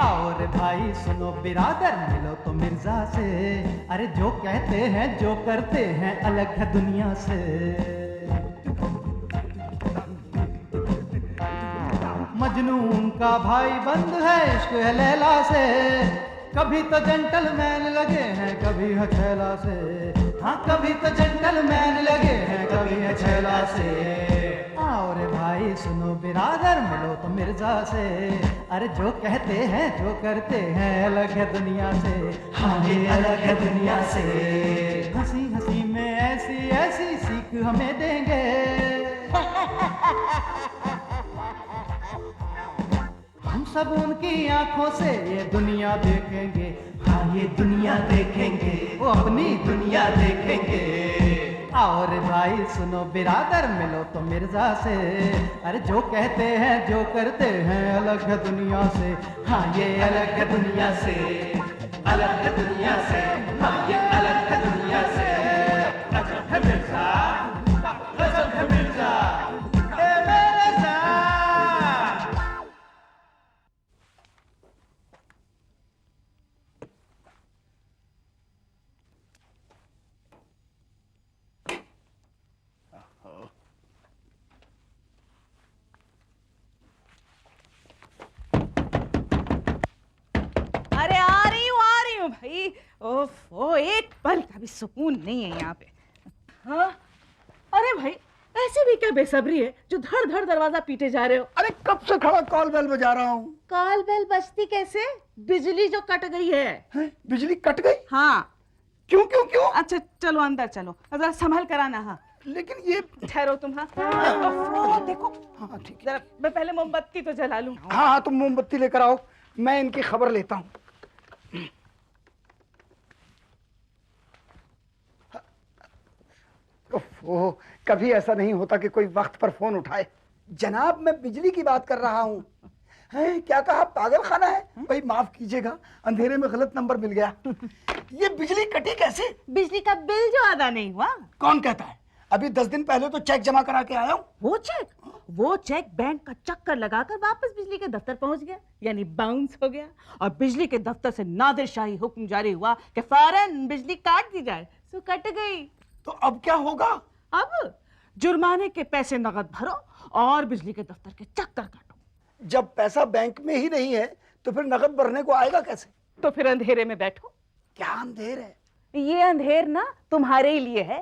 और भाई सुनो बिरादर, मिलो तो मिर्जा से। अरे जो कहते हैं जो करते हैं अलग है दुनिया से। मजनून का भाई बंद है इश्क है लैला से। कभी तो जेंटलमैन लगे हैं कभी है छैला से। हाँ कभी तो जेंटलमैन लगे हैं कभी है छैला से। और भाई सुनो बिरादर, मिलो तो मिर्जा से। अरे जो कहते हैं जो करते हैं अलग है दुनिया से। हाँ ये अलग है दुनिया से। हंसी हंसी में ऐसी ऐसी सीख हमें देंगे। हम सब उनकी आंखों से ये दुनिया देखेंगे। हाँ ये दुनिया देखेंगे, वो अपनी दुनिया देखेंगे। और भाई सुनो बिरादर, मिलो तो मिर्जा से। अरे जो कहते हैं जो करते हैं अलग है दुनिया से। हाँ ये अलग है दुनिया से, अलग है दुनिया से। हाँ ये अलग है दुनिया से। गजब है मिर्जा, गजब है मिर्जा, ए मिर्जा। अरे आ रही हूँ भाई। ओफो, एक पल का भी सुकून नहीं है यहाँ पे। हाँ अरे भाई, ऐसे भी क्या बेसब्री है जो धड़ धड़ दरवाजा पीटे जा रहे हो? अरे कब से खड़ा कॉल बेल बजा रहा हूँ। कॉल बेल बजती कैसे? बिजली जो कट गई है। बिजली कट गई? हाँ। क्यों क्यों क्यों? अच्छा चलो अंदर चलो, जरा संभल कर आना। हाँ लेकिन ये ठहरो तुम। हाँ देखो। हाँ ठीक है। जरा मैं पहले मोमबत्ती तो जला लूं। हाँ हाँ तुम मोमबत्ती लेकर आओ, मैं इनकी खबर लेता हूँ। ओह, कभी ऐसा नहीं होता कि कोई वक्त पर फोन उठाए। जनाब मैं बिजली की बात कर रहा हूँ। है क्या कहा, पागल खाना है? भाई माफ कीजिएगा, अंधेरे में गलत नंबर मिल गया। ये बिजली कटी कैसे? बिजली का बिल जो अदा नहीं हुआ। कौन कहता है? अभी 10 दिन पहले तो चेक जमा करा के आया हूँ। वो चेक बैंक का चक्कर लगाकर वापस बिजली के दफ्तर पहुंच गया, यानी बाउंस हो गया। और बिजली के दफ्तर से नादिरशाही हुक्म जारी हुआ कि फौरन बिजली काट दी जाए। सो कट गई। तो अब क्या होगा? अब जुर्माने के पैसे नगद भरो और बिजली के दफ्तर के चक्कर काटो। जब पैसा बैंक में ही नहीं है तो फिर नगद भरने को आएगा कैसे? तो फिर अंधेरे में बैठो। क्या अंधेर है? ये अंधेर ना तुम्हारे ही लिए है।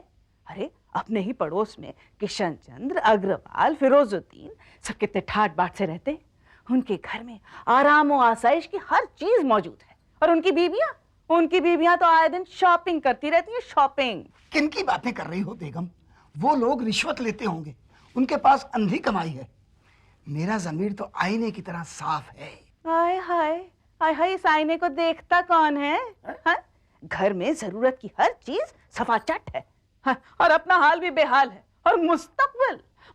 अरे अपने ही पड़ोस में किशन चंद्र, अग्रवाल, फिरोजुद्दीन सब कितने ठाट बाट से रहते हैं। उनके घर में आराम और आसाइश की हर चीज मौजूद है। और उनकी बीवियां तो आए दिन शॉपिंग करती रहती हैं। शॉपिंग। किन की बातें कर रही हो बेगम? वो लोग रिश्वत लेते होंगे, उनके पास अंधी कमाई है। मेरा ज़मीर तो आईने की तरह साफ है। हाय हाय हाय हाय, इस आईने को देखता कौन है? हाँ? घर में जरूरत की हर चीज सफाचट है। हाँ? और अपना हाल भी बेहाल है। और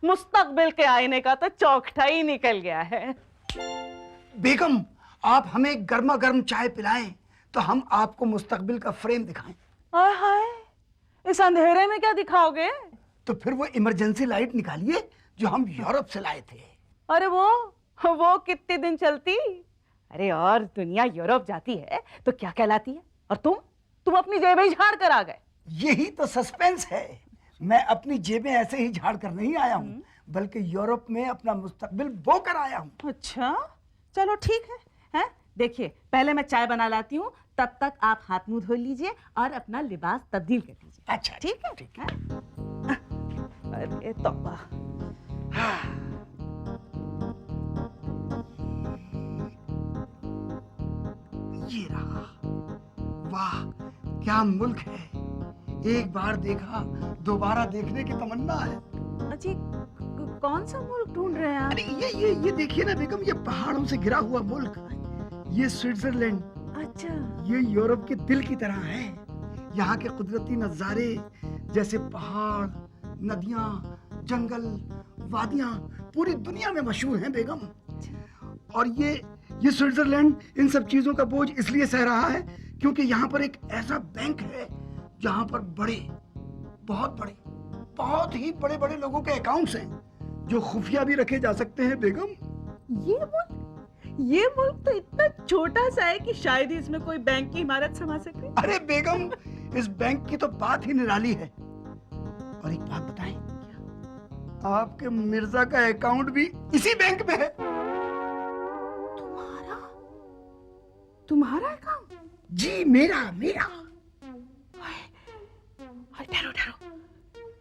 मुस्तकबिल के आईने का तो चौखटा ही निकल गया है। बेगम आप हमें गर्मा गर्म चाय पिलाएं तो हम आपको मुस्तकबिल का फ्रेम दिखाएं। हाय हाय, इस अंधेरे में क्या दिखाओगे? तो फिर वो इमरजेंसी लाइट निकालिए जो हम यूरोप से लाए थे। अरे वो कितने दिन चलती? अरे और दुनिया यूरोप जाती है तो क्या कहलाती है? और तुम अपनी जेबें झाड़ कर आ गए। यही तो सस्पेंस है। मैं अपनी जेबें ऐसे ही झाड़ कर नहीं आया हूँ, बल्कि यूरोप में अपना मुस्तकबिल बो कर आया हूँ। अच्छा चलो ठीक है, हैं? देखिए पहले मैं चाय बना लाती हूँ, तब तक आप हाथ मुंह धो लीजिए और अपना लिबास तब्दील कर लीजिए। अच्छा ठीक है? ठीक है। अरे तौबा। ये रहा। वाह क्या मुल्क है। एक बार देखा दोबारा देखने की तमन्ना है। अजी कौन सा मुल्क ढूंढ रहे हैं आप? अरे ये देखिए ना बेगम, ये पहाड़ों से घिरा हुआ मुल्क। ये स्विट्जरलैंड। अच्छा। ये यूरोप के दिल की तरह है। यहाँ के कुदरती नजारे जैसे पहाड़, नदियाँ, जंगल, वादियाँ पूरी दुनिया में मशहूर हैं बेगम। और ये स्विट्जरलैंड इन सब चीजों का बोझ इसलिए सह रहा है क्योंकि यहाँ पर एक ऐसा बैंक है जहाँ पर बड़े बहुत ही बड़े बड़े लोगों के अकाउंट्स हैं जो खुफिया भी रखे जा सकते हैं बेगम। ये मुल्क तो इतना छोटा सा है कि शायद ही इसमें कोई बैंक की इमारत समा सके। अरे बेगम, इस बैंक की तो बात ही निराली है। और एक बात बताएं, आपके मिर्जा का अकाउंट भी इसी बैंक में है। तुम्हारा अकाउंट? जी मेरा।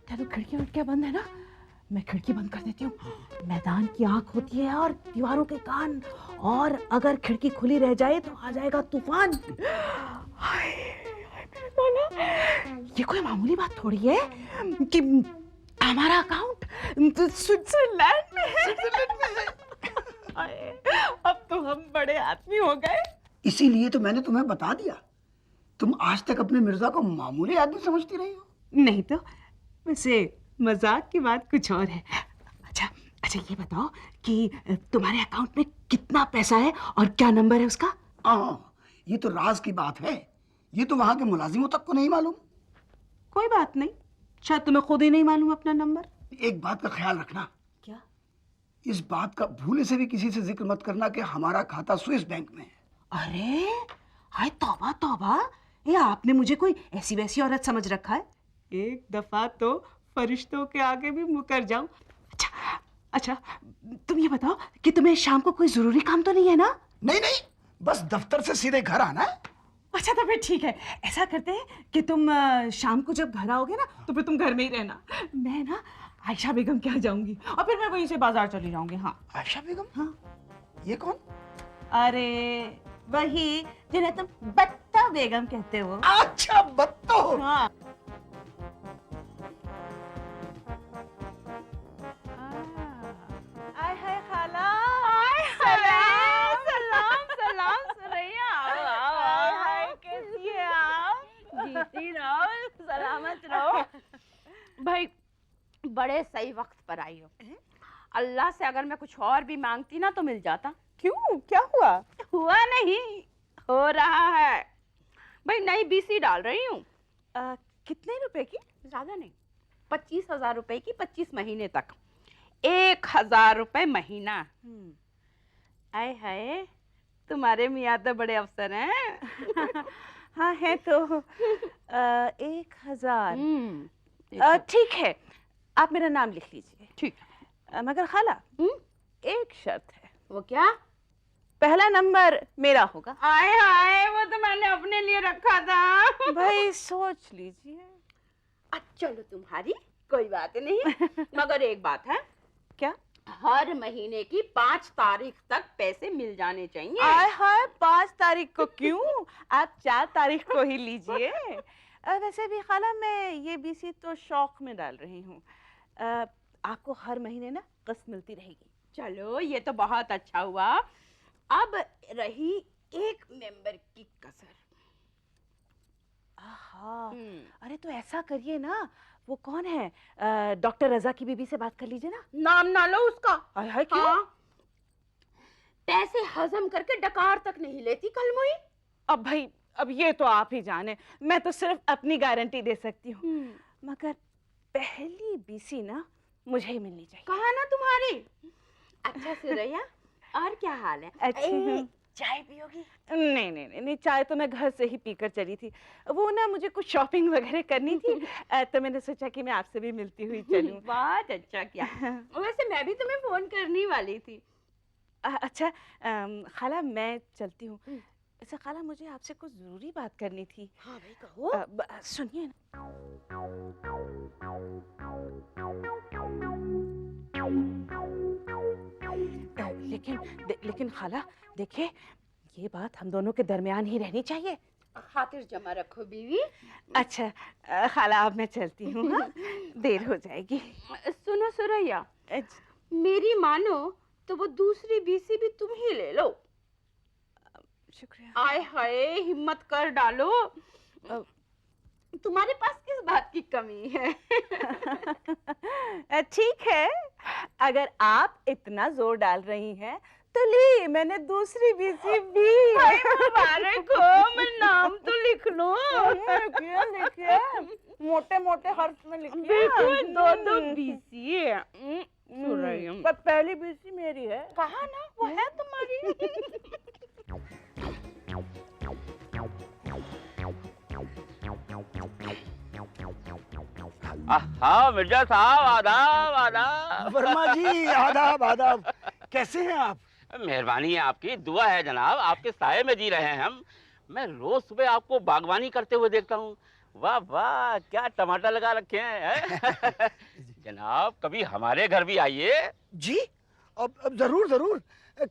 ठहरो खिड़की क्या बंद है ना? मैं खिड़की बंद कर देती हूँ। मैदान की आंख होती है और दीवारों के कान, और अगर खिड़की खुली रह जाए तो आ जाएगा तूफान। हाय मेरे मौला, ये कोई मामूली बात थोड़ी है कि हमारा अकाउंट स्विट्जरलैंड में है। अब तो हम बड़े आदमी हो गए। इसीलिए तो मैंने तुम्हें बता दिया। तुम आज तक अपने मिर्जा को मामूली आदमी समझती रही हो। नहीं तो, वैसे मजाक की बात कुछ और है। अच्छा ये बताओ कि तुम्हारे अकाउंट में कितना पैसा है और क्या नंबर है उसका? ये तो राज की बात है। ये तो वहां के मुलाजिमों तक को नहीं मालूम। कोई बात नहीं, शायद तुम्हें खुद ही नहीं मालूम अपना नंबर। एक बात का ख्याल रखना। क्या? इस बात का भूले से भी किसी से जिक्र मत करना कि हमारा खाता स्विस बैंक में है। अरे हाय तौबा, ये आपने मुझे कोई ऐसी वैसी औरत समझ रखा है? एक दफा तो फरिश्तों के आगे भी मुकर जाऊं। अच्छा तुम ये बताओ कि तुम्हें शाम को कोई जरूरी काम तो नहीं है ना? नहीं, बस दफ्तर से सीधे घर आना है। अच्छा तो फिर ठीक है, ऐसा करते हैं कि तुम शाम को जब घर आओगे ना तो फिर तुम घर में ही रहना। मैं ना आयशा बेगम के यहाँ जाऊंगी और फिर मैं वहीं से बाजार चली जाऊंगी। हाँ। आयशा बेगम? हाँ। ये कौन? अरे वही जिन्हें तुम बत्ता बेगम कहते हो। अच्छा, बत्तो। हाँ। आय हाय खाला, सलाम सुरैया। हाय कैसी है आप? जीती रहो, सलामत रहो। भाई बड़े सही वक्त पर आई हो। अल्लाह से अगर मैं कुछ और भी मांगती ना तो मिल जाता। क्यों, क्या हुआ? हुआ नहीं, हो रहा है। भाई नई बीसी डाल रही हूँ। कितने रुपए की? ज्यादा नहीं, 25,000 रुपए की, 25 महीने तक, 1,000 रुपए महीना। आए हाय, तुम्हारे मियाँ तो बड़े अफसर हैं। हाँ है तो 1,000। ठीक है, आप मेरा नाम लिख लीजिए। ठीक है। मगर खाला एक शर्त है। वो क्या? पहला नंबर मेरा होगा। आए हाय, वो तो मैंने अपने लिए रखा था। भाई सोच लीजिए। चलो तुम्हारी, कोई बात नहीं। मगर एक बात है। क्या? हर महीने की 5 तारीख तक पैसे मिल जाने चाहिए। आय हाय, 5 तारीख को क्यों? आप 4 तारीख को ही लीजिए। वैसे भी खाला मैं ये बीसी तो शौक में डाल रही हूँ। आपको हर महीने ना किस्त मिलती रहेगी। चलो ये तो बहुत अच्छा हुआ। अब रही एक मेंबर की कसर। अरे तो ऐसा करिए ना, वो कौन है, डॉक्टर रजा की बीबी से बात कर लीजिए ना। नाम ना लो उसका। हाय क्यों? हाँ, पैसे हजम करके डकार तक नहीं लेती कलमुई। अब भाई, अब ये तो आप ही जाने, मैं तो सिर्फ अपनी गारंटी दे सकती हूँ। मगर पहली बीसी ना मुझे ही मिलनी चाहिए। कहा ना तुम्हारी। अच्छा सुरैया, और क्या हाल है? अच्छी। चाय पियोगी? नहीं, चाय तो मैं घर से ही पीकर चली थी। वो ना मुझे कुछ शॉपिंग वगैरह करनी थी, तो मैंने सोचा कि मैं आपसे भी मिलती हुई चलूं। बहुत अच्छा किया। वैसे मैं भी तुम्हें फोन करने वाली थी। अच्छा खाला मैं चलती हूँ। ऐसा खाला मुझे आपसे कुछ जरूरी बात करनी थी। हाँ भाई कहो। सुनिए ना। लेकिन खाला देखिए, ये बात हम दोनों के दरमियान ही रहनी चाहिए। खातिर जमा रखो बीवी। अच्छा खाला अब मैं चलती हूँ। हाँ? देर हो जाएगी। सुनो सुरैया, मेरी मानो तो वो दूसरी बीसी भी तुम ही ले लो। शुक्रिया। आय हाय, हिम्मत कर डालो। तुम्हारे पास किस बात की कमी है? ठीक है, अगर आप इतना जोर डाल रही हैं तो ली, मैंने दूसरी बीसी भी। भाई मुबारक हो, मैं नाम तो लिख लूं। लिखिए लिखिए, मोटे मोटे हर्फ में लिखिए। बिल्कुल, दो बीसी है। पर पहली बीसी मेरी है। कहा ना, वो है तुम्हारी। हाँ मिर्जा साहब, आदाब आदाब। वर्मा जी आदाब आदाब। कैसे हैं आप? मेहरबानी है आपकी, दुआ है जनाब, आपके साये में जी रहे हैं हम। मैं रोज सुबह आपको बागवानी करते हुए देखता हूँ। वाह वाह, क्या टमाटर लगा रखे हैं। जनाब कभी हमारे घर भी आइए। जी अब जरूर जरूर,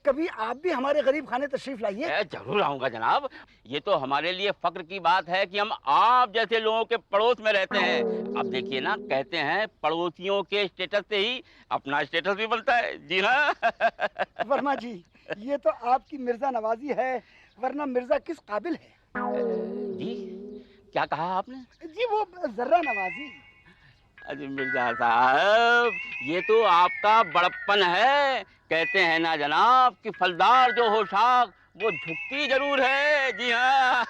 कभी आप भी हमारे गरीब खाने तशरीफ लाइए। जरूर आऊंगा जनाब। ये तो हमारे लिए फक्र की बात है कि हम आप जैसे लोगों के पड़ोस में रहते हैं। अब देखिए ना, कहते हैं पड़ोसियों के स्टेटस से ही अपना स्टेटस भी बनता है। जी हाँ। वर्मा जी, ये तो आपकी मिर्जा नवाजी है, वरना मिर्जा किस काबिल है? जी क्या कहा आपने? जी वो जर्रा नवाजी। अरे मिर्जा साहब, ये तो आपका बड़प्पन है। कहते हैं ना जनाब कि फलदार जो हो शाख वो झुकती जरूर है। जी हाँ।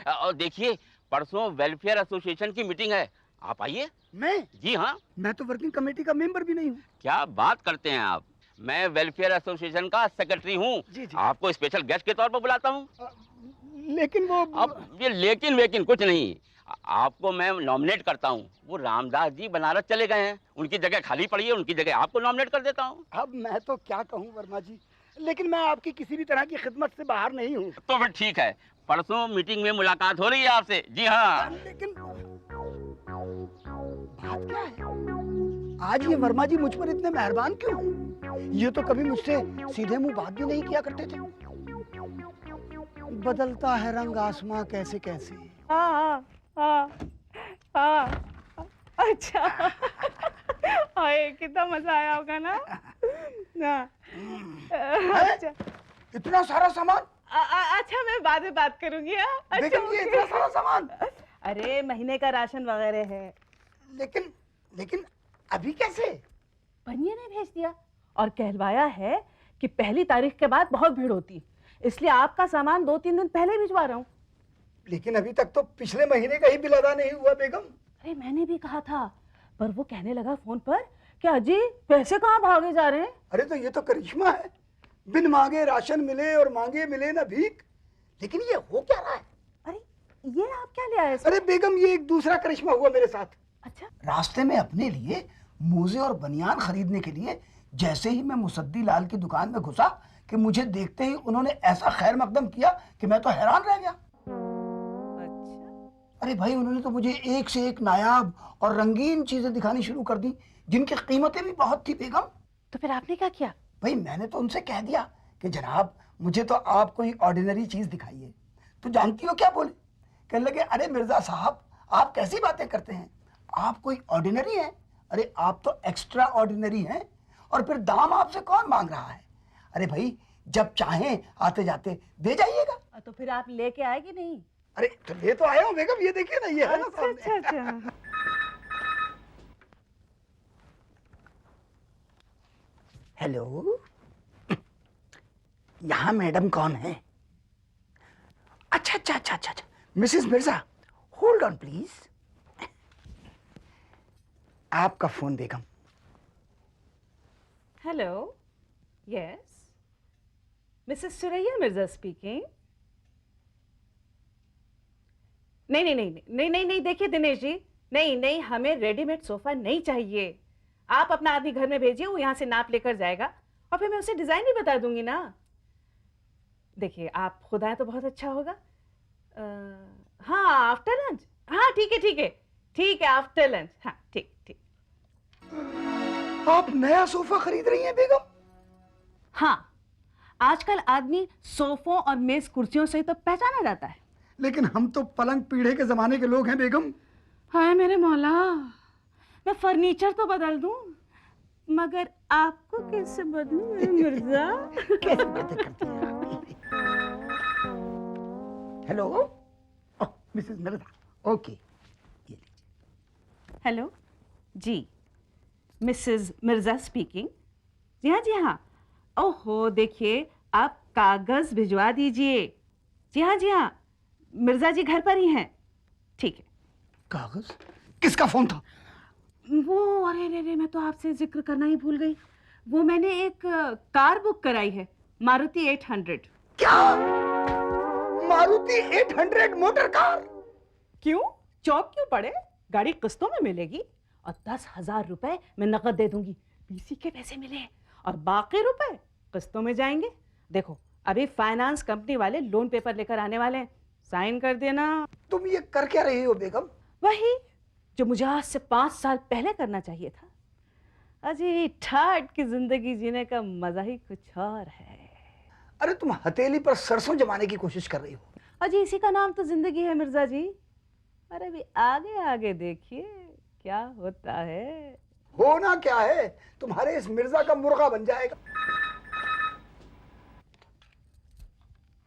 और देखिए, परसों वेलफेयर एसोसिएशन की मीटिंग है, आप आइए। मैं? जी हाँ। मैं तो वर्किंग कमेटी का मेंबर भी नहीं हूँ। क्या बात करते हैं आप? मैं वेलफेयर एसोसिएशन का सेक्रेटरी हूँ। जी, जी। आपको स्पेशल गेस्ट के तौर पर बुलाता हूँ। लेकिन वो अब ये लेकिन वेकिन कुछ नहीं, आपको मैं नॉमिनेट करता हूँ। वो रामदास जी बनारस चले गए हैं, उनकी जगह खाली पड़ी है, उनकी जगह आपको नॉमिनेट कर देता हूँ। अब मैं तो क्या कहूँ वर्मा जी, लेकिन मैं आपकी किसी भी तरह की खिदमत से बाहर नहीं हूँ। तो फिर ठीक है, परसों मीटिंग में मुलाकात हो रही है आपसे। जी हाँ। लेकिन बात क्या है? आज ये वर्मा जी मुझ पर इतने मेहरबान क्यों? ये तो कभी मुझसे सीधे मुंह बात भी नहीं किया करते थे। बदलता है रंग आसमां कैसे कैसे। हाँ हाँ हाँ, अच्छा। हाय कितना मजा आया होगा ना। अच्छा इतना सारा सामान? अच्छा, मैं बाद में बात करूंगी। अच्छा, बेगम ये इतना सारा सामान? अरे महीने का राशन वगैरह है। लेकिन लेकिन अभी कैसे? बनिए ने भेज दिया और कहलवाया है कि पहली तारीख के बाद बहुत भीड़ होती, इसलिए आपका सामान 2-3 दिन पहले भिजवा रहा हूँ। लेकिन अभी तक तो पिछले महीने का ही बिल अदा नहीं हुआ बेगम। अरे मैंने भी कहा था, पर वो कहने लगा फोन पर कि अजी पैसे कहाँ भागे जा रहे हैं। अरे तो ये तो करिश्मा है, बिन मांगे राशन मिले और मांगे मिले ना भीख। लेकिन ये हो क्या रहा है? अरे ये आप क्या ले आए? अरे बेगम, ये एक दूसरा करिश्मा हुआ मेरे साथ। अच्छा, रास्ते में अपने लिए मोजे और बनियान खरीदने के लिए जैसे ही मैं मुसद्दी लाल की दुकान में घुसा कि मुझे देखते ही उन्होंने ऐसा खैर मकदम किया कि मैं तो हैरान रह गया। अच्छा। अरे भाई, उन्होंने तो मुझे एक से एक नायाब और रंगीन चीजें दिखानी शुरू कर दी, जिनकी कीमतें भी बहुत थी बेगम। तो फिर आपने क्या किया? भाई मैंने तो उनसे कह दिया कि जनाब मुझे तो आप कोई ऑर्डिनरी चीज दिखाइए। तो जानती हो क्या बोले? कहने लगे, अरे मिर्जा साहब आप कैसी बातें करते हैं, आप कोई ऑर्डिनरी हैं? अरे आप तो एक्स्ट्रा ऑर्डिनरी हैं, और फिर दाम आपसे कौन मांग रहा है? अरे भाई, जब चाहें आते जाते दे जाइएगा। तो फिर आप लेके आए कि नहीं? अरे तो ले तो आया हूँ बेगम, ये देखिए ना, ये है ना सामने। अच्छा। हेलो, यहाँ मैडम कौन है? अच्छा अच्छा अच्छा अच्छा अच्छा, Mrs Mirza, hold on please. आपका फोन बेगम। Hello, yes, Mrs Suraiya Mirza speaking. नहीं, देखिए दिनेश जी, नहीं, हमें रेडीमेड सोफा नहीं चाहिए। आप अपना आदमी घर में भेजिए, वो यहाँ से नाप लेकर जाएगा और फिर मैं उसे डिजाइन भी बता दूंगी ना। देखिए आप खुद आए तो बहुत अच्छा होगा। हाँ आफ्टर लंच, हाँ ठीक है आफ्टर लंच, हाँ ठीक। आप नया सोफा खरीद रही हैं बेगम? हाँ, आजकल आदमी सोफों और मेज कुर्सियों से ही तो पहचाना जाता है। लेकिन हम तो पलंग पीढ़े के जमाने के लोग हैं बेगम। हाय मेरे मौला, मैं फर्नीचर तो बदल दूं, मगर आपको कैसे बदलूं मेरे मिर्जा? कैसी बातें करती हैं आप? Hello, Mrs Mirza, okay hello ji, Mrs Mirza speaking. जी हाँ। ओहो, देखिए आप कागज भिजवा दीजिए। जी हाँ, मिर्जा जी घर पर ही हैं। ठीक है। कागज? किसका फोन था? वो अरे मैं तो आपसे जिक्र करना ही भूल गई। वो मैंने एक कार बुक कराई है, मारुति 800। क्या? Maruti 800 motor car? क्यों? चौक क्यों पड़े? गाड़ी किस्तों में मिलेगी और 10,000 रुपए मैं नकद दे दूंगी। पीसी के पैसे मिले और बाकी रुपए किस्तों में जाएंगे। देखो, अभी फाइनेंस कंपनी वाले लोन पेपर लेकर आने वाले हैं, साइन कर देना। तुम ये कर क्या रही हो बेगम? वही जो मुझे आज से 5 साल पहले करना चाहिए था। अजी ठाट की जिंदगी जीने का मजा ही कुछ और है। अरे तुम हथेली पर सरसों जमाने की कोशिश कर रही हो। अजी इसी का नाम तो जिंदगी है मिर्जा जी। अरे अभी आगे आगे देखिए क्या होता है। होना क्या है? तुम्हारे इस मिर्जा का मुर्गा बन जाएगा।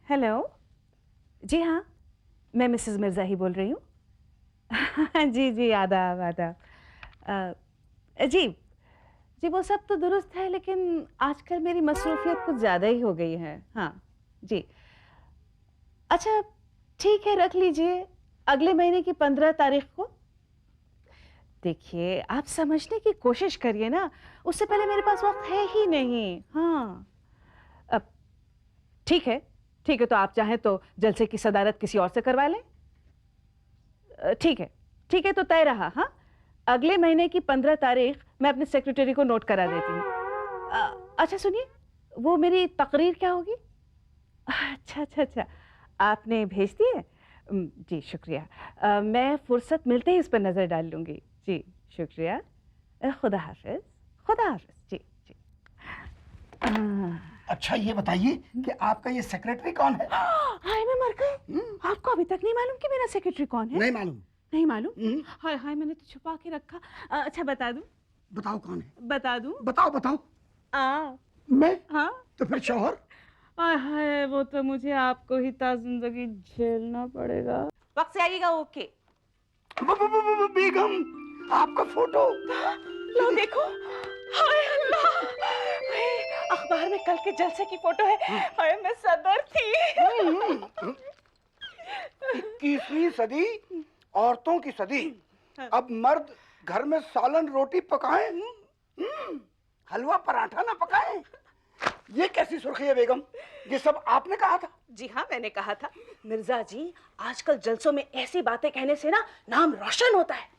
हेलो। जी हाँ, मैं मिसेस मिर्जा ही बोल रही हूँ। जी आदाब। जी वो सब तो दुरुस्त है, लेकिन आजकल मेरी मसरूफियत कुछ ज़्यादा ही हो गई है। हाँ जी, अच्छा ठीक है, रख लीजिए अगले महीने की 15 तारीख को। देखिए आप समझने की कोशिश करिए ना, उससे पहले मेरे पास वक्त है ही नहीं। हाँ अब ठीक है तो आप चाहें तो जलसे की सदारत किसी और से करवा लें। ठीक है तो तय रहा। हाँ, अगले महीने की 15 तारीख मैं अपने सेक्रेटरी को नोट करा देती हूँ। अच्छा सुनिए, वो मेरी तकरीर क्या होगी? अच्छा, आपने भेज दी है? जी शुक्रिया। मैं फुर्सत मिलते ही इस पर नज़र डाल लूँगी। जी शुक्रिया। खुदा हाफिज। जी। अच्छा ये बताइए कि आपका ये सेक्रेटरी कौन है? हाय मैं मर गई। आपको अभी तक नहीं मालूम कि मेरा सेक्रेटरी कौन है? नहीं मालूम। नहीं मालूम? हाय मैंने तो छुपा के रखा। अच्छा बता दूं? बताओ कौन है? बता दूं? बताओ। मैं? हाँ। तो फिर शौहर? हाय वो तो मुझे आपको ही जिंदगी झेलना पड़ेगा। वक्त से आइएगा। ओके। बेगम, आपका फोटो। लो देखो। हाय अल्लाह, अखबार में कल के जलसे की फोटो है। हाय मैं सदर थी। 21वीं सदी, औरतों की सदी। अब मर्द घर में सालन रोटी पकाएं, हलवा पराठा ना पकाएं। ये कैसी सुर्खी है बेगम? ये सब आपने कहा था? जी हाँ, मैंने कहा था। मिर्जा जी, आजकल जलसों में ऐसी बातें कहने से ना नाम रोशन होता है।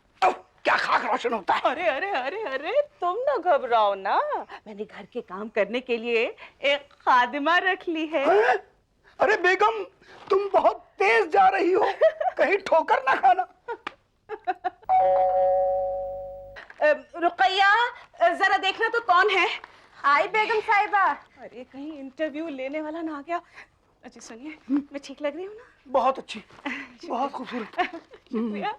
क्या खाक रोशन होता है? अरे तुम ना घबराओ ना, मैंने घर के काम करने के लिए एक खादिमा रख ली है। अरे बेगम, तुम बहुत तेज जा रही हो, कहीं ठोकर ना खाना। रुकैया, जरा देखना तो कौन है। आई बेगम साहिबा। अरे कहीं इंटरव्यू लेने वाला ना आ गया। अच्छा सुनिए, मैं ठीक लग रही हूँ ना? बहुत अच्छी, बहुत खूबसूरत। शुक्रिया।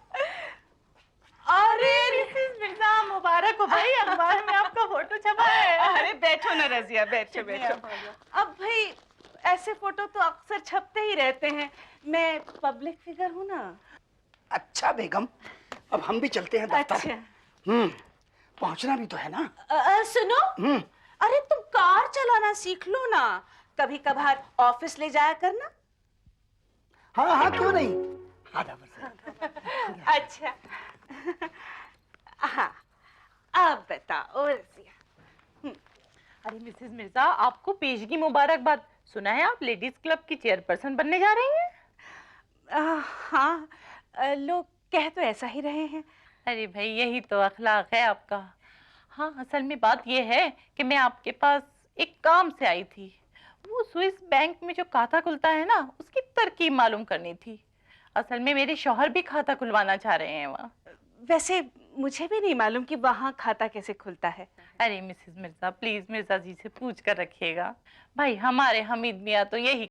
अरे मिसेस मिर्जा, मुबारक हो भाई, अखबार में आपका फोटो छपा है। अरे बैठो ना रजिया, बैठो। अब भाई ऐसे फोटो तो अक्सर छपते ही रहते हैं, मैं पब्लिक फिगर हूँ ना। अच्छा बेगम, अब हम भी चलते हैं दफ्तर। अच्छा। पहुंचना भी तो है ना। सुनो, अरे तुम कार चलाना सीख लो ना, कभी कभार ऑफिस ले जाया करना। हाँ क्यों नहीं। अच्छा हाँ, अब बताओ रजिया। अरे मिसेस मिर्जा, आपको पेशगी मुबारकबाद। सुना है आप लेडीज क्लब की चेयरपर्सन बनने जा रही हैं? हाँ, लोग कह तो ऐसा ही रहे हैं। अरे भाई, यही तो अखलाक है आपका। हाँ, असल में बात यह है कि मैं आपके पास एक काम से आई थी। वो स्विस बैंक में जो खाता खुलता है ना, उसकी तरकीब मालूम करनी थी। असल में मेरे शौहर भी खाता खुलवाना चाह रहे हैं वहाँ। वैसे मुझे भी नहीं मालूम कि वहाँ खाता कैसे खुलता है। अरे मिसेस मिर्जा, प्लीज मिर्जा जी से पूछ कर रखिएगा। भाई हमारे हमीद मियाँ तो यही